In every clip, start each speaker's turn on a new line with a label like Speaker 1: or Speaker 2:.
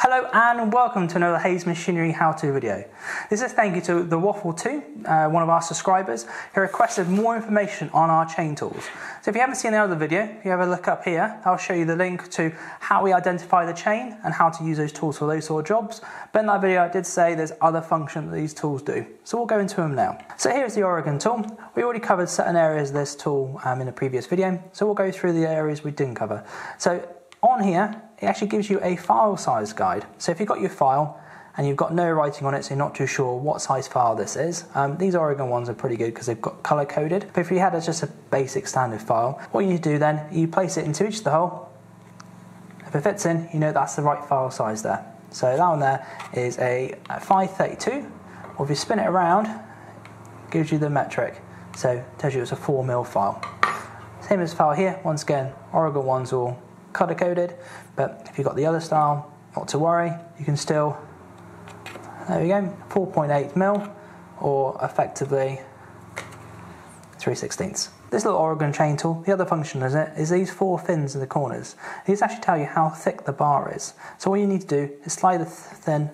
Speaker 1: Hello and welcome to another Hayes Machinery how-to video. This is thank you to the Waffle 2, one of our subscribers, who requested more information on our chain tools. So if you haven't seen the other video, if you have a look up here, I'll show you the link to how we identify the chain and how to use those tools for those sort of jobs. But in that video I did say there's other functions that these tools do. So we'll go into them now. So here's the Oregon tool. We already covered certain areas of this tool in a previous video, so we'll go through the areas we didn't cover. So on here, it actually gives you a file size guide. So if you've got your file and you've got no writing on it, so you're not too sure what size file this is, these Oregon ones are pretty good because they've got color coded. But if you had just a basic standard file, what you need to do then, you place it into each of the hole. If it fits in, you know that's the right file size there. So that one there is a 532, or if you spin it around, it gives you the metric. So it tells you it's a 4mm file. Same as file here, once again, Oregon ones all color coded, but if you've got the other style, not to worry, you can still, there we go, 4.8mm, or effectively 3/16. This little Oregon chain tool, the other function is these 4 fins in the corners. These actually tell you how thick the bar is. So all you need to do is slide the fin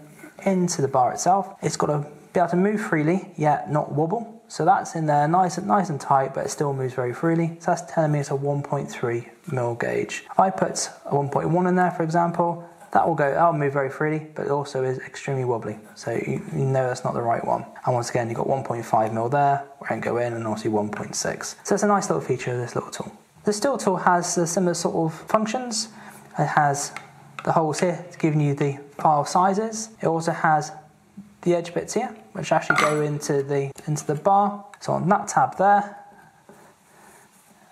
Speaker 1: into the bar itself. It's got to be able to move freely, yet not wobble. So that's in there nice and tight, but it still moves very freely. So that's telling me it's a 1.3mm gauge. If I put a 1.1 in there, for example, that'll move very freely, but it also is extremely wobbly. So you know that's not the right one. And once again, you've got 1.5mm there, won't go in, and obviously 1.6. So it's a nice little feature of this little tool. The STIHL tool has a similar sort of functions. It has the holes here, giving you the file sizes. It also has the edge bits here, which actually go into the bar. So on that tab there,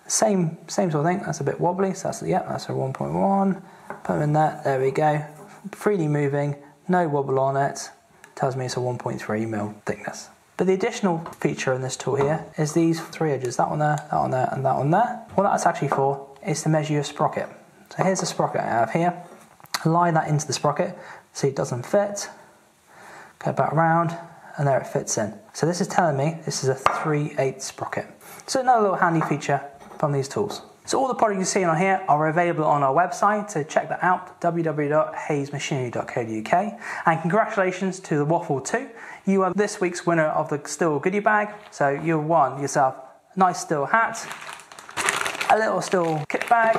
Speaker 1: same sort of thing. That's a bit wobbly, so that's a 1.1. Put them in there we go. Freely moving, no wobble on it. Tells me it's a 1.3mm thickness. But the additional feature in this tool here is these 3 edges, that one there, that one there, and that one there. What that's actually for is to measure your sprocket. So here's the sprocket I have here. Line that into the sprocket, see it doesn't fit. Go back around, and there it fits in. So this is telling me this is a 3/8 sprocket. So another little handy feature from these tools. So all the products you see on here are available on our website, so check that out, www.hayesmachinery.co.uk. And congratulations to the Waffle 2. You are this week's winner of the STIHL goodie bag. So you've won yourself a nice STIHL hat, a little STIHL kit bag,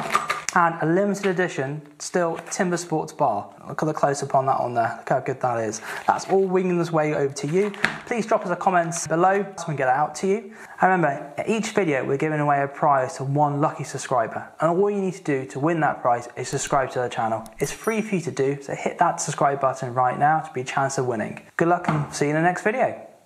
Speaker 1: and a limited edition STIHL Timber Sports bar. Look at the close-up on that one there. Look how good that is. That's all winging its way over to you. Please drop us a comment below so we can get it out to you. And remember, at each video we're giving away a prize to one lucky subscriber. And all you need to do to win that prize is subscribe to the channel. It's free for you to do, so hit that subscribe button right now to be a chance of winning. Good luck and see you in the next video.